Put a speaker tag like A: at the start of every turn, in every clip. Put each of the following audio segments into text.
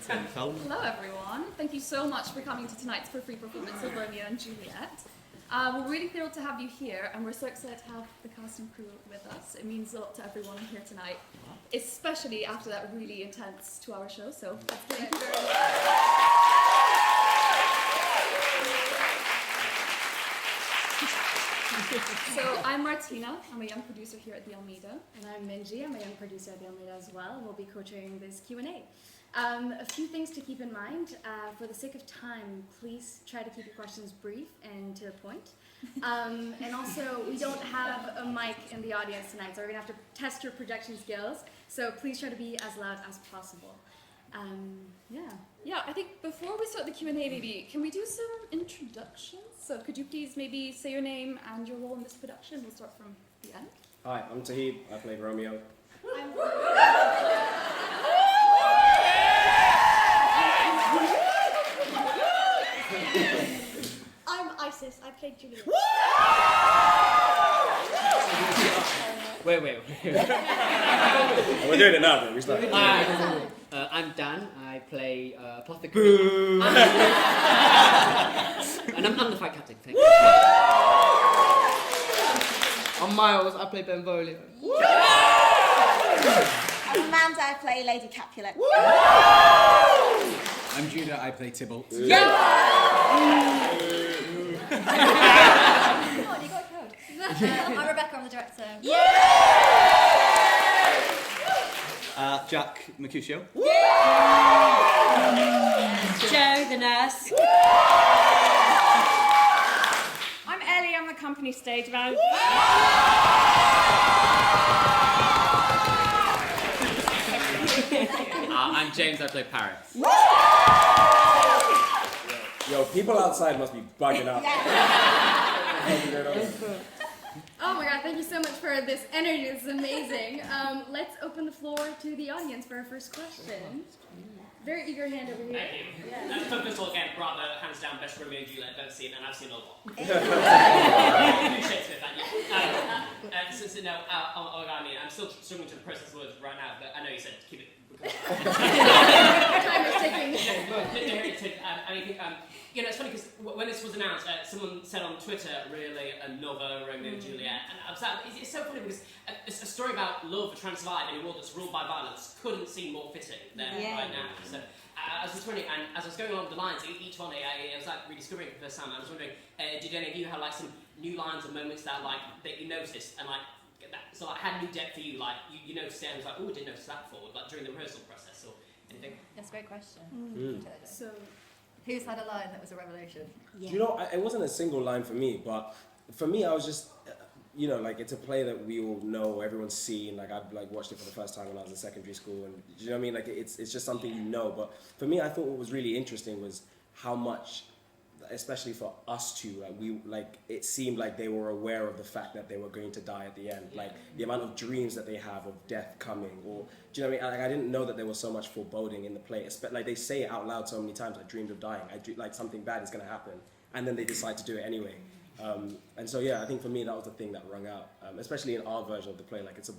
A: Hello everyone, thank you so much for coming to tonight's for free performance of Romeo and Juliet. We're really thrilled to have you here and we're so excited to have the cast and crew with us. It means a lot to everyone here tonight, especially after that really intense 2-hour show, so let's get into it. So I'm Martina, I'm a young producer here at the Almeida.
B: And I'm Minji, I'm a young producer at the Almeida as well. We'll be co-chairing this Q&A. A few things to keep in mind. For the sake of time, please try to keep your questions brief and to the point. And also, we don't have a mic in the audience tonight, so we're going to have to test your projection skills. So please try to be as loud as possible.
A: Yeah, I think before we start the Q&A, maybe, can we do some introductions? So could you please maybe say your name and your role in this production? We'll start from the end.
C: Hi, I'm Tahib. I played Romeo.
D: I'm Isis. I played Juliet.
E: Wait.
C: We're doing it now, bro. We started.
E: I'm Dan. I play Apothecary. And I'm the fight captain. Thank you.
F: I'm Miles. I play Benvolio.
D: I'm Amanda. I play Lady Capulet.
G: I'm Judah. I play Tybalt.
D: Come on, you got code. I'm Rebecca. I'm the director.
G: Jack Mercutio.
H: Joe, the nurse.
A: I'm Ellie, I'm the company stage manager.
E: I'm James. I play Paris.
C: Yo, people outside must be bugging out.
B: Oh my god, thank you so much for this energy. This is amazing. Let's open the floor to the audience for our first question. Very eager hand over here.
I: Thank you.
B: Yeah.
I: First of all, again, bravo, hands down, best Romeo and Juliet I've ever seen, and I've seen a lot. Shakespeare, thank you. I mean, I'm still struggling to process the words right now, but I know you said keep it.
B: Time is ticking.
I: It's funny because when this was announced, someone said on Twitter, really, another Romeo and Juliet, and I was like, it's so funny because a story about love trying to survive in a world that's ruled by violence couldn't seem more fitting than right now. So I was just wondering, and as I was going along the lines, each one I was like rediscovering for the first time. I was wondering, did any of you have like some new lines or moments that that you noticed and had new depth for you? Like you noticed it and was like, oh, I didn't notice that before, like during the rehearsal process or anything.
D: That's a great question.
B: So,
D: Who's had a line that was a revelation?
C: Do you know, it wasn't a single line for me, but for me, I was just, it's a play that we all know, everyone's seen. Like I'd watched it for the first time when I was in secondary school, and do you know what I mean? Like it's just something you know. But for me, I thought what was really interesting was how much, especially for us two, it seemed like they were aware of the fact that they were going to die at the end. Like the amount of dreams that they have of death coming, or do you know what I mean? I didn't know that there was so much foreboding in the play. Like they say it out loud so many times. I dreamed of dying. Like something bad is going to happen, and then they decide to do it anyway. And so I think for me that was the thing that rung out, especially in our version of the play. Like it's a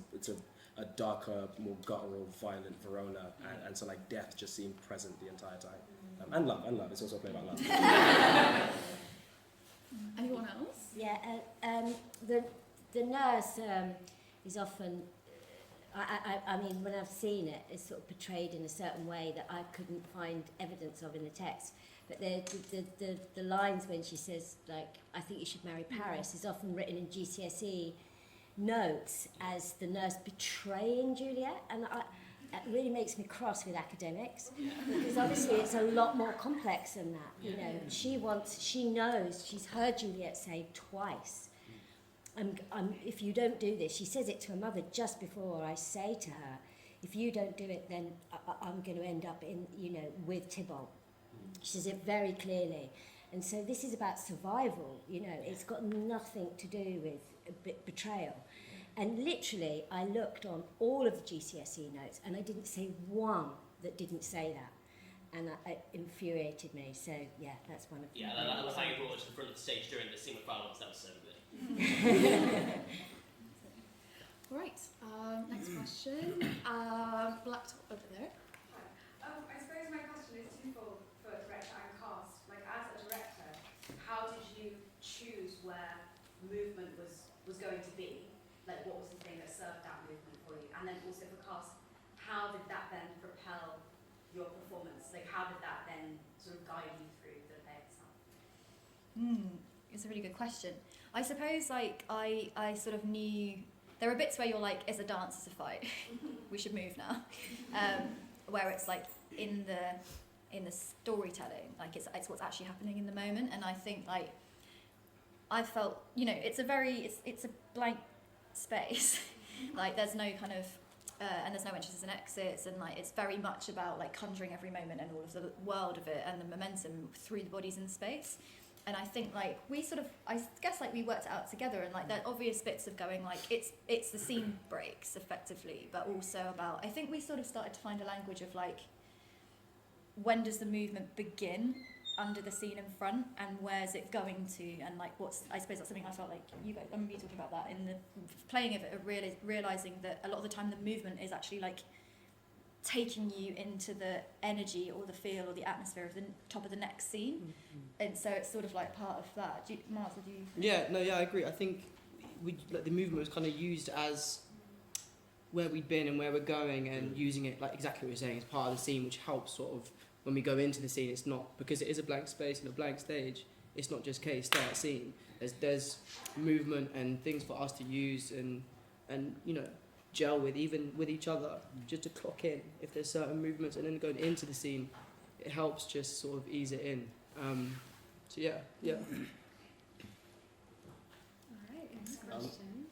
C: darker, more guttural, violent Verona, and so like death just seemed present the entire time. And love. It's also a play about love.
A: Anyone else?
H: Yeah, the nurse is often, I mean, when I've seen it, it's sort of portrayed in a certain way that I couldn't find evidence of in the text. But the lines when she says, like, I think you should marry Paris, is often written in GCSE notes as the nurse betraying Juliet, and it really makes me cross with academics, because obviously it's a lot more complex than that. You know, she knows, she's heard Juliet say twice, if you don't do this, she says it to her mother just before I say to her, if you don't do it, then I'm going to end up with Tybalt. She says it very clearly. And so this is about survival, it's got nothing to do with betrayal. And literally, I looked on all of the GCSE notes, and I didn't see one that didn't say that. And it infuriated me. So, yeah, that's one of them.
I: Yeah, I love how you brought it to the front of the stage during the scene with violence. That was so good.
A: Right, next question. Black top over there.
J: I suppose my question movement was going to be? Like, what was the thing that served that movement for you? And then also for cast, how did that then propel your performance? Like, how did that then sort of guide you through the play itself?
D: It's a really good question. I suppose like I sort of knew there are bits where you're like, it's a dance, it's a fight. We should move now. Where it's like in the storytelling, like it's what's actually happening in the moment. And I think like I felt, you know, it's a blank space. Like there's no kind of and there's no entrances and exits, and like it's very much about like conjuring every moment and all of the world of it and the momentum through the bodies in space. And I think like we sort of, I guess like we worked it out together, and like there are obvious bits of going like it's the scene breaks effectively, but also about, I think we sort of started to find a language of like, when does the movement begin under the scene in front, and where's it going to, and like what's, I suppose that's something I felt like you guys, I remember you talking about that in the playing of it, of realising that a lot of the time the movement is actually like taking you into the energy or the feel or the atmosphere of the top of the next scene. And so it's sort of like part of that. Mars, did you?
F: Yeah, I agree. I think like, the movement was kind of used as where we'd been and where we're going, and using it like exactly what you're saying as part of the scene, which helps sort of when we go into the scene. It's not, because it is a blank space and a blank stage, it's not just okay, start scene. There's movement and things for us to use and you know, gel with, even with each other, just to clock in if there's certain movements, and then going into the scene, it helps just sort of ease it in. So yeah.
B: Alright, next question.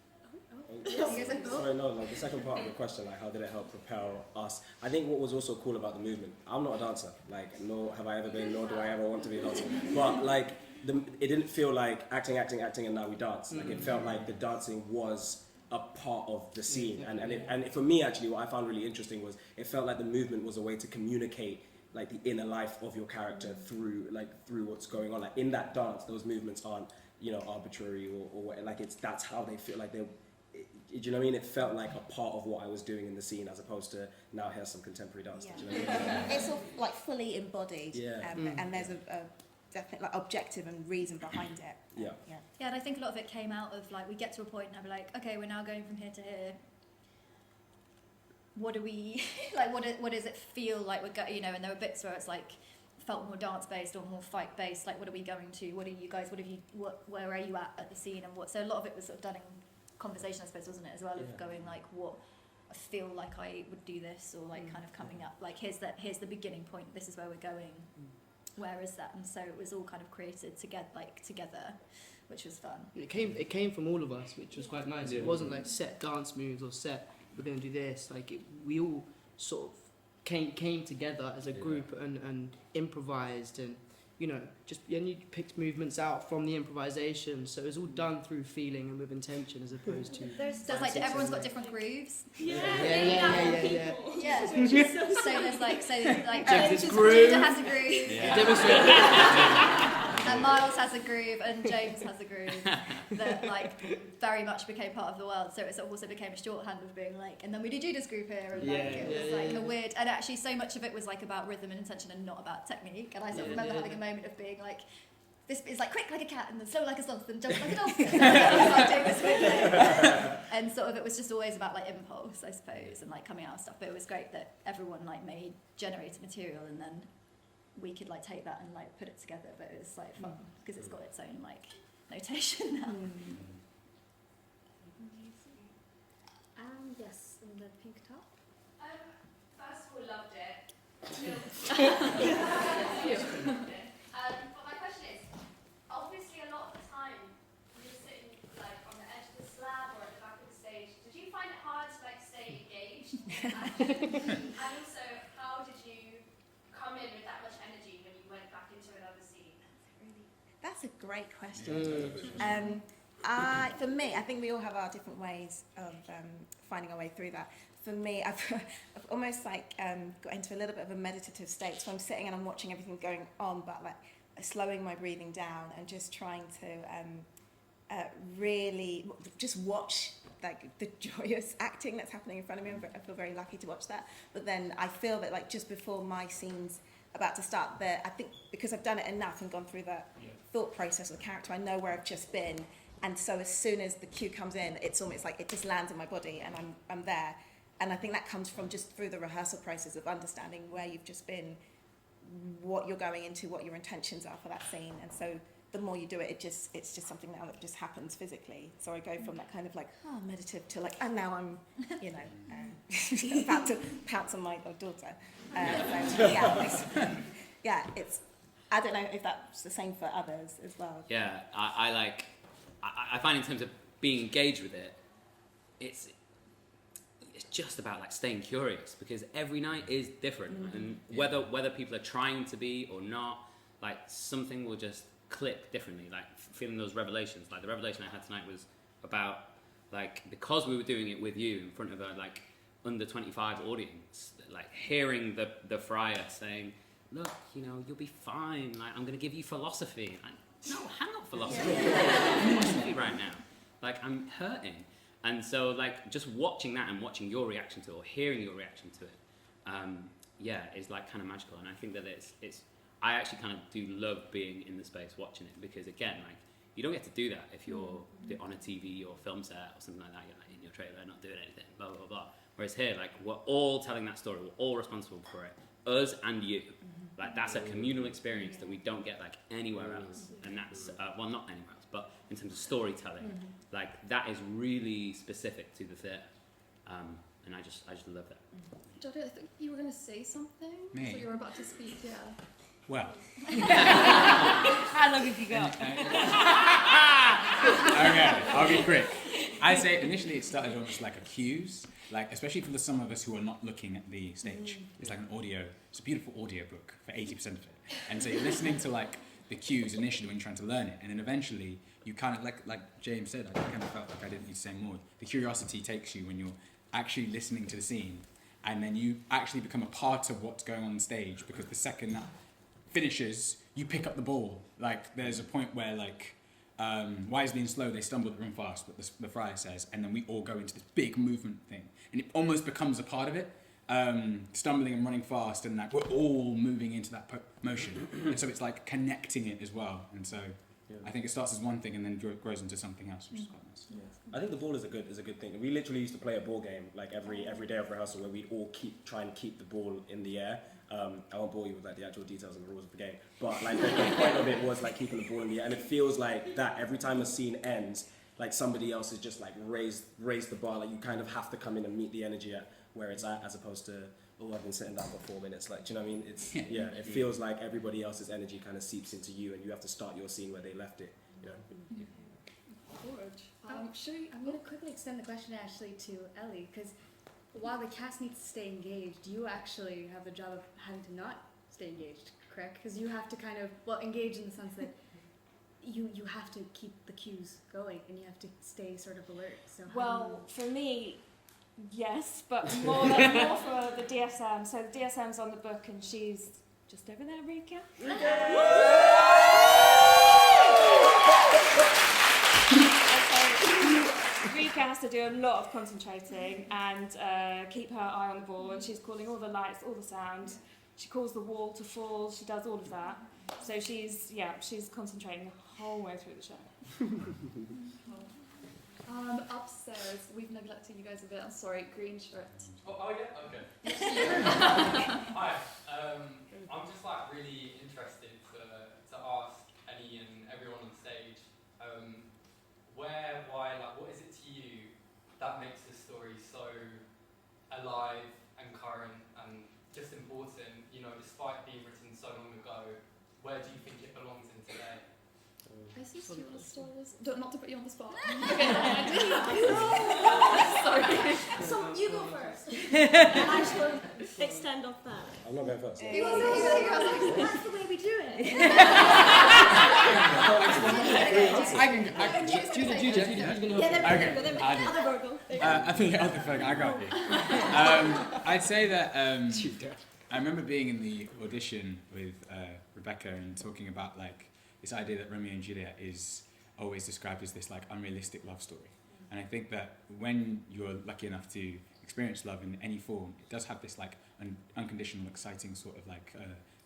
C: Sorry, no, like the second part of the question, like how did it help propel us? I think what was also cool about the movement, I'm not a dancer, like nor have I ever been, nor do I ever want to be a dancer, but like it didn't feel like acting and now we dance. Like it felt like the dancing was a part of the scene, and for me actually what I found really interesting was it felt like the movement was a way to communicate like the inner life of your character through what's going on. Like in that dance, those movements aren't, you know, arbitrary or like that's how they feel. Like they, do you know what I mean? It felt like a part of what I was doing in the scene, as opposed to now here's some contemporary dance.
D: Yeah.
C: Do you know what I mean?
D: It's all like fully embodied.
C: Yeah.
D: And there's a definite like objective and reason behind it.
C: Yeah.
A: Yeah, and I think a lot of it came out of like, we get to a point and I'll be like, okay, we're now going from here to here. What do we, like, what does it feel like we're going, you know, and there were bits where it's like, felt more dance based or more fight based, like what are we going to, what are you guys, where are you at the scene, and what, so a lot of it was sort of done in conversation, I suppose, wasn't it, as well, of going like, what, I feel like I would do this, or like kind of coming up, like here's the beginning point, this is where we're going, where is that, and so it was all kind of created together, which was fun.
F: It came from all of us, which was quite nice. It wasn't like set dance moves or set, we're going to do this. Like we all sort of came together as a group and improvised, and you know, you picked movements out from the improvisation. So it was all done through feeling and with intention, as opposed to.
A: So it's like everyone's got different grooves.
F: Yeah.
A: Yeah. So there's like
F: James' groove.
A: Judah has a groove.
F: Yeah.
A: And Miles has a groove, and James has a groove that like very much became part of the world. So it also became a shorthand of being like, and then we do Judah's group here, and like it was like a weird. And actually, so much of it was like about rhythm and intention, and not about technique. And I sort of remember having a moment of being like, this is like quick like a cat, and then slow like a sloth, and jump like a dolphin. And sort of it was just always about like impulse, I suppose, and like coming out of stuff. But it was great that everyone like generated material, and then we could like take that and like put it together, but it was like fun because it's got its own like notation now.
B: Yes, in the pink top.
A: First of all, loved it. But my question is, obviously a lot of the time you're sitting like on the edge of the slab or at the back of the stage. Did you find it hard to like stay engaged? And also, how did you come in with that much energy when you went back into another scene?
D: That's a great question. For me, I think we all have our different ways of finding our way through that. For me, I've almost like got into a little bit of a meditative state. So I'm sitting and I'm watching everything going on, but like slowing my breathing down and just trying to really just watch like the joyous acting that's happening in front of me. I feel very lucky to watch that. But then I feel that like just before my scene's about to start, I think because I've done it enough and gone through that thought process of the character, I know where I've just been.
K: And so as soon as the cue comes in, it's almost like it just lands in my body and I'm there. And I think that comes from just through the rehearsal process of understanding where you've just been, what you're going into, what your intentions are for that scene. And so the more you do it, it's just something now that just happens physically. So I go from that kind of like, meditative to like, and now I'm, about to pounce on my daughter. It's, I don't know if that's the same for others as well.
E: Yeah, I find in terms of being engaged with it, it's just about like staying curious, because every night is different, and whether people are trying to be or not, like something will just click differently. Like feeling those revelations, like the revelation I had tonight was about, like, because we were doing it with you in front of a like under 25 audience, like hearing the friar saying, look, you'll be fine, like I'm gonna give you philosophy. Like, no, hang up philosophy. Philosophy right now. Like, I'm hurting. And so, like, just watching that and watching your reaction to it, or hearing your reaction to it, is like kind of magical. And I think that I actually kind of do love being in the space watching it, because again, like, you don't get to do that if you're on a TV or film set or something like that. You're like in your trailer, not doing anything, blah, blah, blah. Whereas here, like, we're all telling that story. We're all responsible for it. Us and you. Like, that's a communal experience that we don't get like anywhere else. And that's, well, not anywhere else, but in terms of storytelling, like that is really specific to the theatre. And I just love that.
A: Jody, I think you were going to say something.
G: Me?
A: So you were about to speak, yeah.
G: Well.
J: How long have you got?
G: Okay, I'll be quick. I'd say initially it started almost like a cues, like especially for some of us who are not looking at the stage. It's like it's a beautiful audio book for 80% of it. And so you're listening to like the cues initially when you're trying to learn it, and then eventually you kind of, like James said, I kind of felt like I didn't need to say more. The curiosity takes you when you're actually listening to the scene, and then you actually become a part of what's going on the stage, because the second that finishes, you pick up the ball. Like, there's a point where, like, wisely and slow, they stumble to run fast, what the friar says, and then we all go into this big movement thing, and it almost becomes a part of it, stumbling and running fast, and like we're all moving into that motion, and so it's like connecting it as well. And so I think it starts as one thing and then grows into something else, which is quite nice.
C: I think the ball is a good thing. We literally used to play a ball game like every day of rehearsal, where we'd all try and keep the ball in the air. I won't bore you with like the actual details and the rules of the game, but like the point of it was like keeping the ball in the air, and it feels like that every time a scene ends, like somebody else has just like raised the bar. Like you kind of have to come in and meet the energy at where it's at, as opposed to, oh, I've been sitting down for 4 minutes. Like, do you know what I mean? It's it feels like everybody else's energy kind of seeps into you, and you have to start your scene where they left it.
B: I'm going to quickly extend the question actually to Ellie, because while the cast needs to stay engaged, you actually have the job of having to not stay engaged, correct? Because you have to kind of, engage in the sense that you have to keep the cues going, and you have to stay sort of alert. So
L: well, for me, yes, but more for the DSM. So the DSM's on the book, and she's just over there, Rika. Rika has to do a lot of concentrating and keep her eye on the ball, and she's calling all the lights, all the sound. She calls the wall to fall. She does all of that. So she's concentrating the whole way through the show.
A: Upstairs, we've neglected you guys a bit. I'm sorry, green shirt.
M: Oh yeah, okay. Hi, I'm just like really interested to ask Ellie and everyone on stage, why, like, what is it to you that makes the story so alive and current and just important, despite being written so long ago? Where do you think it belongs in today?
A: I see Stuart Stars. Not to put you on the spot. Sorry.
L: So you go first. And I shall extend off that.
C: I'm not going first.
L: That's the way we do it.
G: I think I got you. I'd say that I remember being in the audition with Rebecca and talking about like this idea that Romeo and Juliet is always described as this like unrealistic love story. And I think that when you're lucky enough to experience love in any form, it does have this like unconditional, exciting sort of like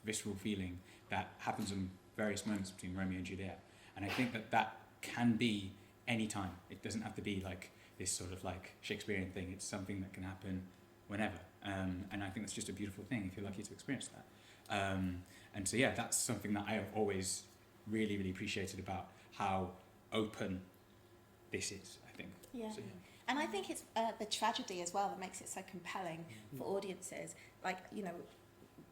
G: visceral feeling that happens in various moments between Romeo and Juliet. And I think that can be anytime. It doesn't have to be like this sort of like Shakespearean thing. It's something that can happen whenever. And I think that's just a beautiful thing if you're lucky to experience that. And so, yeah, that's something that I have always really, really appreciated about how open this is, I think.
K: Yeah.
G: So,
K: And I think it's the tragedy as well that makes it so compelling for audiences. Like, you know,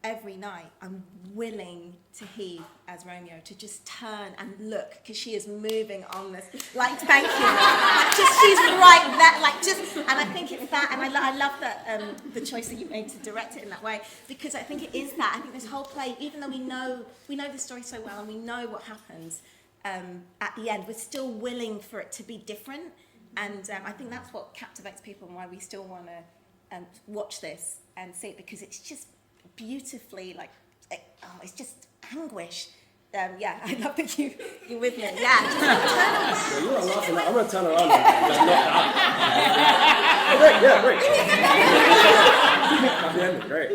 K: every night I'm willing to heave as Romeo, to just turn and look, because she is moving on this, like, thank you, like, just, she's right there, like, just, and I think it's that, and I love that, the choice that you made to direct it in that way, because I think it is that. I think this whole play, even though we know the story so well and we know what happens at the end, we're still willing for it to be different, and I think that's what captivates people and why we still want to watch this and see it, because it's just beautifully, like, it's just anguish. Yeah, I love that you're with me. Yeah, just
C: Yeah, you are laughing. I'm going to turn around and just knock out. Great.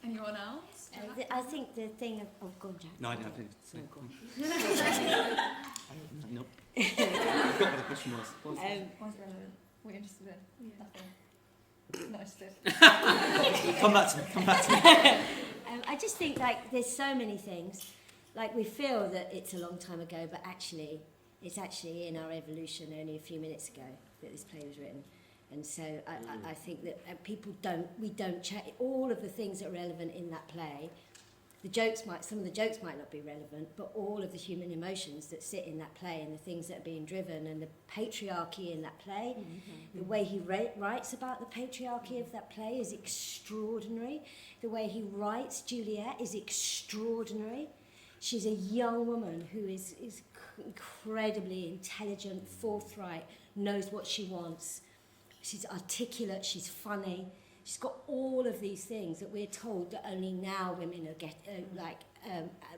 A: Anyone else?
H: I think the thing of go on, Jack.
F: No, I don't.
H: No, go on.
F: Nope.
H: Um,
A: What's relevant? What are you interested in? Nothing. Not interested.
F: Come back to me.
H: I just think, like, there's so many things. Like, we feel that it's a long time ago, but actually, it's actually in our evolution only a few minutes ago that this play was written. And so I think that we don't check all of the things that are relevant in that play. Some of the jokes might not be relevant, but all of the human emotions that sit in that play and the things that are being driven and the patriarchy in that play, the way he writes about the patriarchy of that play is extraordinary. The way he writes Juliet is extraordinary. She's a young woman who is incredibly intelligent, forthright, knows what she wants. She's articulate, she's funny. She's got all of these things that we're told that only now women are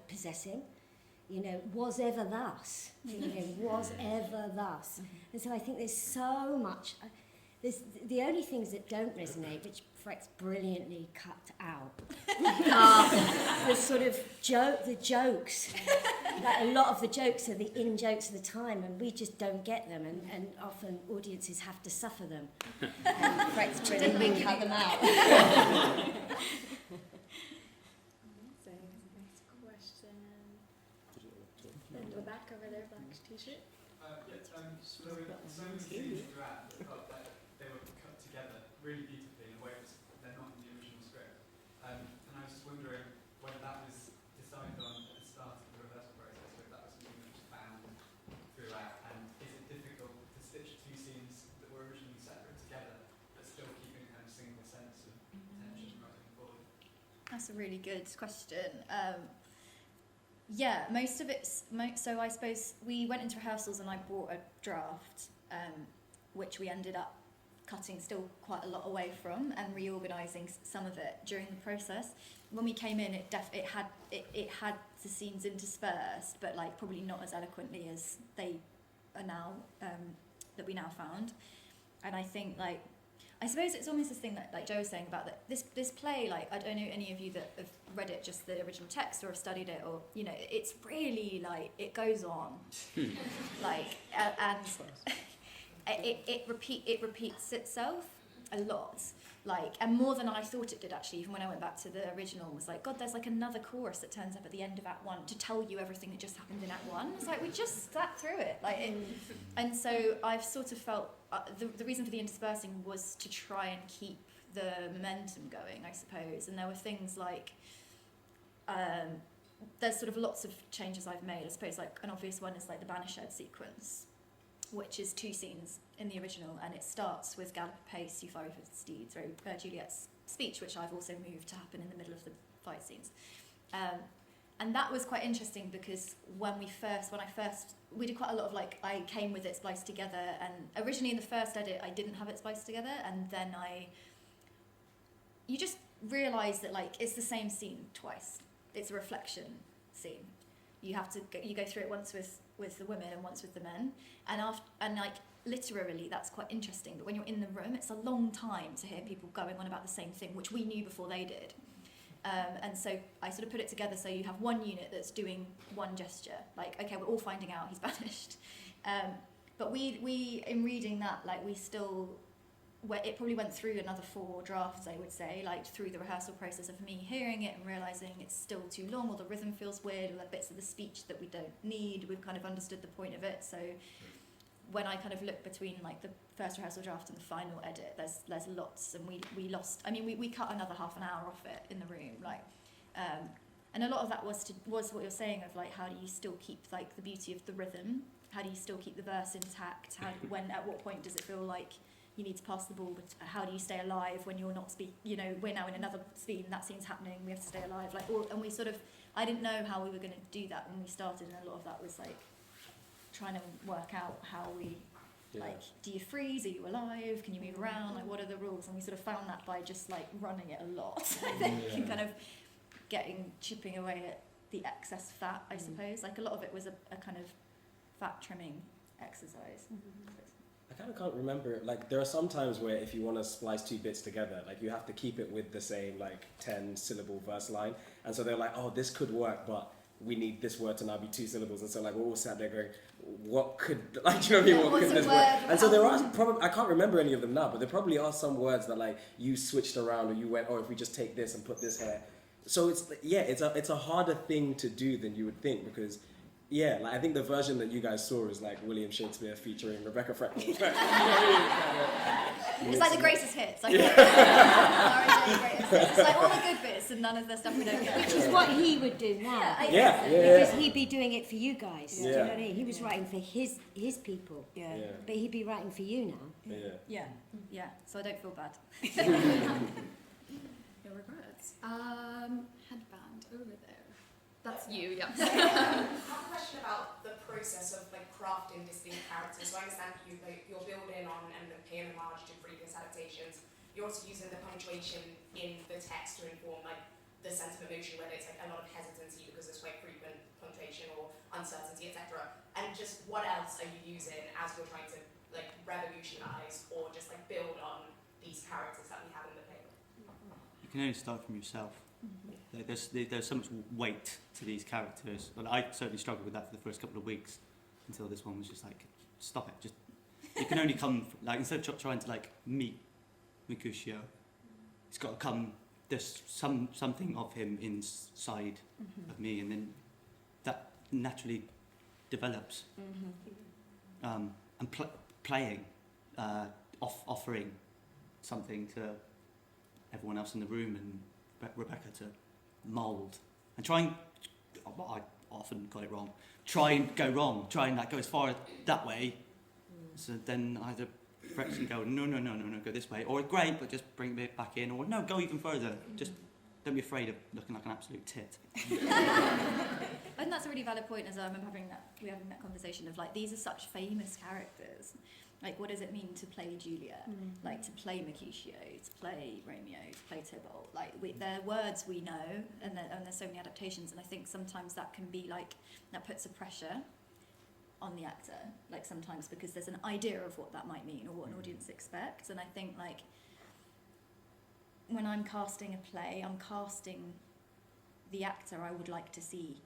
H: possessing. You know, was ever thus. You know, was ever thus. And so I think there's so much. There's the only things that don't resonate, which Freck's brilliantly cut out, are the sort of the jokes. Like, a lot of the jokes are the in-jokes of the time, and we just don't get them, and often audiences have to suffer them. And Freck's brilliantly cut them out.
B: So, next question. In the back over there, black t-shirt.
M: So many scenes throughout that felt like they were cut together really beautifully in a way that they're not in the original script. And I was just wondering whether that was decided on at the start of the rehearsal process, or if that was something that was found throughout. And is it difficult to stitch two scenes that were originally separate together, but still keeping a kind of single sense of tension right forward?
D: That's a really good question. Yeah, most of it's... So I suppose we went into rehearsals and I brought a draft, which we ended up cutting still quite a lot away from and reorganising some of it during the process. When we came in, it had the scenes interspersed, but like probably not as eloquently as they are now, that we now found. And I think, like, I suppose it's almost this thing that, like Joe was saying about that this play, like, I don't know any of you that have read it, just the original text, or have studied it, or, you know, it's really, like, it goes on. Like, and it repeats itself a lot. Like, and more than I thought it did, actually. Even when I went back to the original, was like, God, there's like another chorus that turns up at the end of Act 1 to tell you everything that just happened in Act 1. It's like, we just sat through it. Like, and so I've sort of felt, the reason for the interspersing was to try and keep the momentum going, I suppose. And there were things like, there's sort of lots of changes I've made. I suppose like an obvious one is like the banner shed sequence, which is 2 scenes in the original, and it starts with Gallop apace, you fire for the steeds, Juliet's speech, which I've also moved to happen in the middle of the fight scenes. And that was quite interesting because when we did quite a lot of, like, I came with it spliced together, and originally in the first edit I didn't have it spliced together, and then you just realise that, like, it's the same scene twice. It's a reflection scene. You go through it once with the women and once with the men, and like literally that's quite interesting, but when you're in the room it's a long time to hear people going on about the same thing, which we knew before they did. And so I sort of put it together so you have one unit that's doing one gesture. Like, okay, we're all finding out he's banished. But we in reading that, like, we still, where it probably went through another 4 drafts, I would say, like through the rehearsal process of me hearing it and realising it's still too long, or the rhythm feels weird, or there are bits of the speech that we don't need. We've kind of understood the point of it. So when I kind of look between like the first rehearsal draft and the final edit, there's lots, and we lost. I mean, we cut another half an hour off it in the room, like, and a lot of that was what you're saying of like, how do you still keep like the beauty of the rhythm? How do you still keep the verse intact? At what point does it feel like you need to pass the ball? But how do you stay alive when you're not we're now in another scene, that scene's happening, we have to stay alive. And we sort of, I didn't know how we were going to do that when we started, and a lot of that was like trying to work out how we, like, do you freeze? Are you alive? Can you move around? Like, what are the rules? And we sort of found that by just like running it a lot, I think, and kind of chipping away at the excess fat, I suppose. Like, a lot of it was a kind of fat trimming exercise.
C: I kind of can't remember. Like, there are some times where if you want to splice 2 bits together, like, you have to keep it with the same like 10-syllable verse line, and so they're like, oh, this could work, but we need this word to now be 2 syllables, and so like we're all sat there going, what could, like, do you know what I mean? What could this word? And so there are probably, I can't remember any of them now, but there probably are some words that like you switched around, or you went, oh, if we just take this and put this here. So it's a harder thing to do than you would think, because like, I think the version that you guys saw is like William Shakespeare featuring Rebecca Freckles.
D: It's like the greatest hits. Like, it's like all the good bits and none of the stuff we don't get.
H: Which is what he would do now.
C: Yeah.
H: Because he'd be doing it for you guys. Do you know what I mean? He was writing for his people.
D: Yeah.
H: But he'd be writing for you now.
D: Yeah. So I don't feel bad.
A: No regrets. Headband over there. That's you, yeah.
N: I have a question about the process of like crafting distinct characters. So I understand you're building on and paying homage to previous adaptations. You're also using the punctuation in the text to inform like the sense of emotion, whether it's like a lot of hesitancy because there's quite frequent punctuation or uncertainty, etc. And just what else are you using as you're trying to like revolutionize or just like build on these characters that we have in the play?
O: You can only start from yourself. Like, there's so much weight to these characters. Well, I certainly struggled with that for the first couple of weeks until this one was just like, stop it. Just, it can only come like, instead of trying to like meet Mercutio, it's got to come. There's something of him inside of me, and then that naturally develops. And playing, offering something to everyone else in the room and Rebecca to mould and try and, I often got it wrong, try and go wrong, try and like go as far that way, so then either Frex can go no, go this way, or great, but just bring it back in, or no, go even further, just don't be afraid of looking like an absolute tit.
D: I think that's a really valid point, as I remember we having that conversation of like, these are such famous characters. Like, what does it mean to play Juliet? Like, to play Mercutio, to play Romeo, to play Tybalt? Like, they're words we know, and there's so many adaptations, and I think sometimes that can be like, that puts a pressure on the actor, like sometimes because there's an idea of what that might mean or what an audience expects, and I think like, when I'm casting a play, I'm casting the actor I would like to see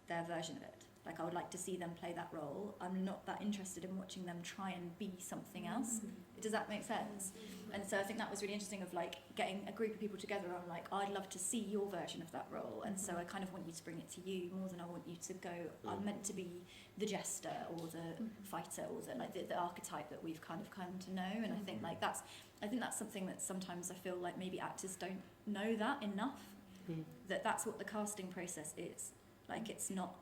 D: their version of it. Like, I would like to see them play that role. I'm not that interested in watching them try and be something else. Does that make sense? And so I think that was really interesting of like getting a group of people together. I'm like, I'd love to see your version of that role. And so I kind of want you to bring it to you more than I want you to go, I'm meant to be the jester or the fighter or the archetype that we've kind of come to know. And I think like that's something that sometimes I feel like maybe actors don't know that enough. That's what the casting process is. Like, it's not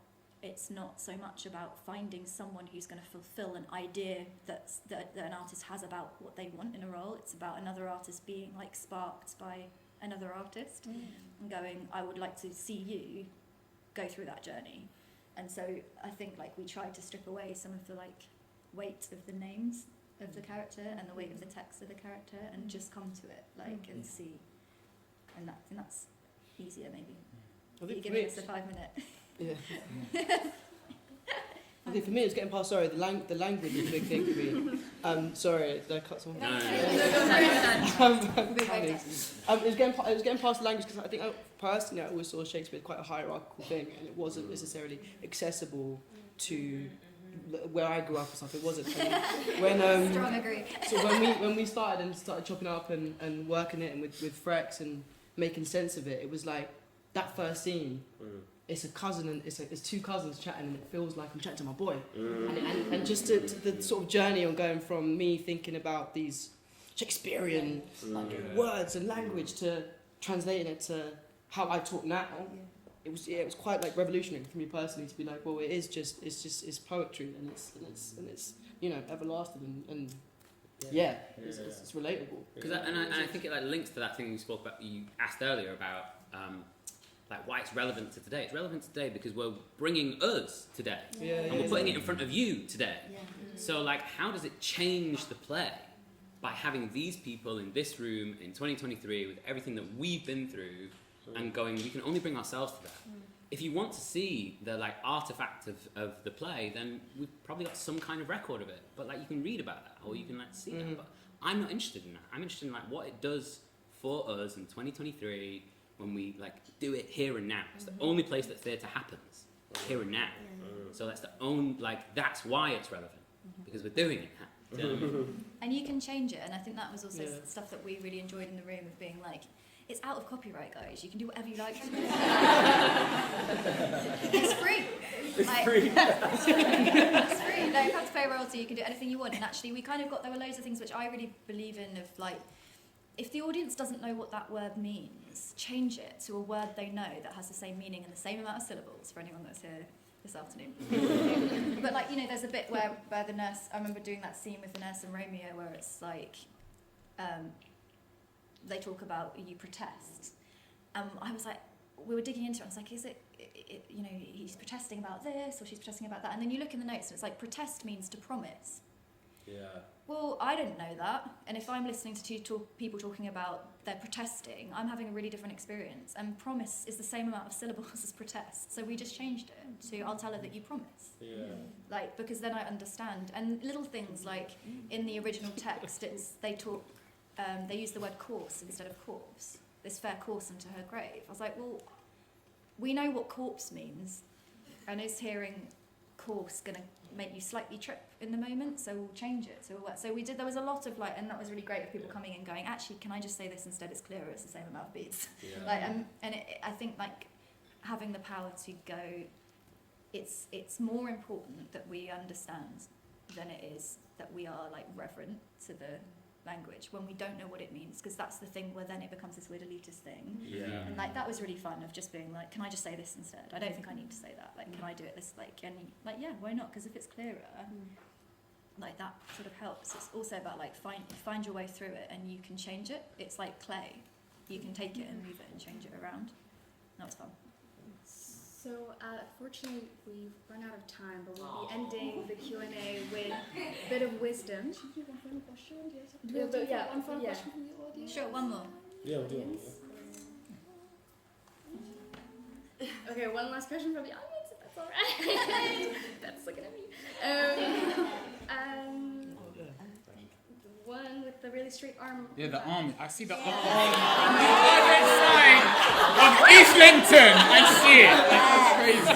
D: so much about finding someone who's going to fulfill an idea that an artist has about what they want in a role. It's about another artist being like sparked by another artist and going, I would like to see you go through that journey. And so I think like we tried to strip away some of the like weight of the names of the character and the weight of the text of the character and just come to it and see. And that's easier maybe.
F: I think
D: You're giving us a 5 minute.
F: Yeah. Okay, for me, it's getting past. Sorry, the language is a big thing for me. Sorry, did I cut someone?
E: No.
F: It was getting past the language because I think personally I always saw Shakespeare as quite a hierarchical thing, and it wasn't necessarily accessible to where I grew up and stuff. It wasn't. So when
D: Strong agree.
F: So when we started chopping up and working it and with Frex and making sense of it, it was like that first scene. It's a cousin and it's two cousins chatting, and it feels like I'm chatting to my boy. And just the sort of journey on going from me thinking about these Shakespearean words and language to translating it to how I talk now. It was quite like revolutionary for me personally to be like, well, it's poetry and it's everlasting and it's relatable.
E: Because I think it links to that thing you asked earlier about why it's relevant to today. It's relevant today because we're bringing us today, and we're putting it in front of you today. So how does it change the play by having these people in this room in 2023 with everything that we've been through and going, we can only bring ourselves to that. If you want to see the artifact of the play, then we've probably got some kind of record of it. But you can read about that or you can see that. But I'm not interested in that. I'm interested in what it does for us in 2023 when we do it here and now. It's the only place that's there to happen, here and now. So that's that's why it's relevant, because we're doing it now. Do you know what I mean?
D: And you can change it, and I think that was also stuff that we really enjoyed in the room of being it's out of copyright, guys. You can do whatever you like. It's free.
C: It's free.
D: It's free. You don't have to pay royalty. You can do anything you want. And actually, there were loads of things which I really believe in of if the audience doesn't know what that word means, change it to a word they know that has the same meaning and the same amount of syllables for anyone that's here this afternoon. But there's a bit where the nurse, I remember doing that scene with the nurse and Romeo where it's they talk about you protest. I was we were digging into it. I was is it he's protesting about this or she's protesting about that, and then you look in the notes and it's protest means to promise.
C: Yeah.
D: Well, I didn't know that, and if I'm listening to people talking about their protesting, I'm having a really different experience. And promise is the same amount of syllables as protest, so we just changed it to I'll tell her that you promise.
C: Yeah.
D: Because then I understand. And little things in the original text, they use the word corse instead of corpse. This fair course unto her grave. I was well, we know what corpse means, and is hearing course going to make you slightly trip in the moment, so we'll change it. So we did. There was a lot of and that was really great of people coming and going, actually, can I just say this instead? It's clearer. It's the same amount of beats. I think having the power to go, it's more important that we understand than it is that we are reverent to the language when we don't know what it means, because that's the thing where then it becomes this weird elitist thing. And that was really fun of just being can I just say this instead? I don't think I need to say that. Can I do it this why not? Because if it's clearer, that sort of helps. It's also about find your way through it, and you can change it. It's like clay. You can take it and move it and change it around. That was fun.
B: So, fortunately, we've run out of time, but we'll be ending the Q&A with a bit of wisdom.
A: Should we do one final question?
B: One final
A: question from the audience?
D: Sure, one more.
C: Yeah, we'll do it.
B: Okay, one last question from the audience, if that's all right. That's looking at me. The one with the really straight arm.
G: Yeah, the arm. I see the arm. On the other side of Islington. I see it. That's crazy.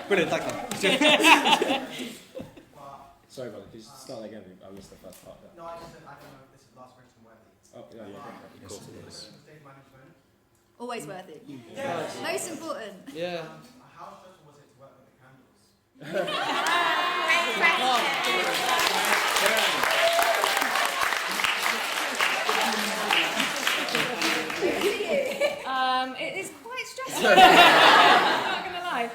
O: Brilliant, thank you.
C: Sorry, brother. Could you start again? I missed the first part there.
P: No, I don't know if this is the last question worthy.
C: Oh, yeah. Of course it is.
D: Always worthy.
P: Yeah.
D: Most important.
F: Yeah.
P: How stressful was it to work with the candles?
L: It is quite stressful. I'm not going to lie.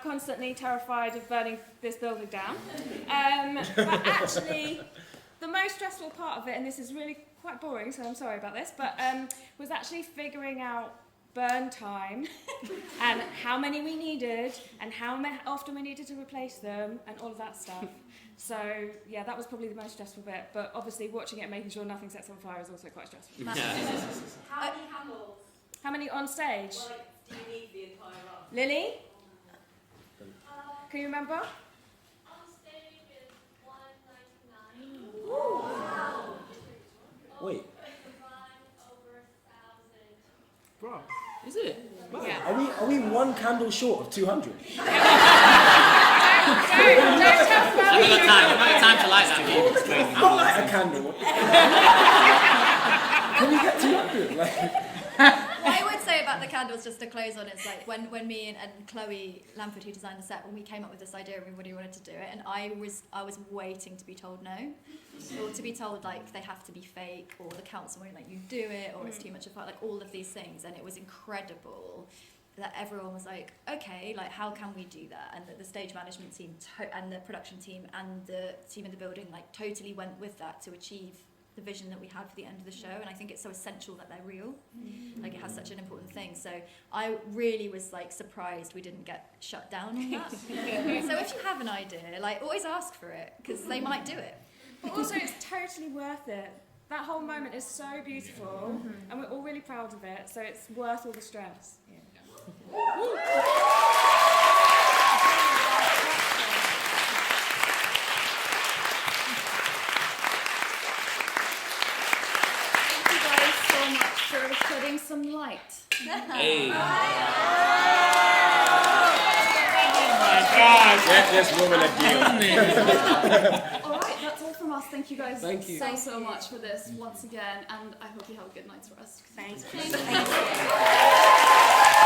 L: Constantly terrified of burning this building down. But actually, the most stressful part of it, and this is really quite boring, so I'm sorry about this, but was actually figuring out burn time and how many we needed and how often we needed to replace them and all of that stuff. So yeah, that was probably the most stressful bit. But obviously, watching it and making sure nothing sets on fire is also quite stressful.
J: How many candles?
L: How many on stage?
J: Well, like, do you need the entire run?
L: Lily? Can you remember?
Q: On stage is 199.
C: Wait.
Q: Over 1,000.
C: Bro.
E: Is it?
C: Wow.
L: Yeah.
C: Are we one candle short of 200?
E: I'm not got time to light that.
C: I'll light a candle. Can we get 200? Like,
D: What I would say about the candles, just to close on, is like when me and Chloe Lamford, who designed the set, when we came up with this idea, everybody wanted to do it, and I was waiting to be told no, or to be told like they have to be fake, or the council won't let you do it, or it's too much of fun, like all of these things, and it was incredible that everyone was like, okay, like how can we do that? And that the stage management team and the production team and the team in the building like totally went with that to achieve the vision that we had for the end of the show. And I think it's so essential that they're real. Like it has such an important thing. So I really was like surprised we didn't get shut down on that. So if you have an idea, like always ask for it, because they might do it.
L: But also, it's totally worth it. That whole moment is so beautiful, and we're all really proud of it. So it's worth all the stress.
A: Shedding some light.
E: Hey.
C: Oh my gosh! Get this woman a deal.
A: All right, that's all from us. Thank you guys
C: Thank you.
A: so much for this once again, and I hope you have a good night's rest.
L: Thanks.
A: Thank you.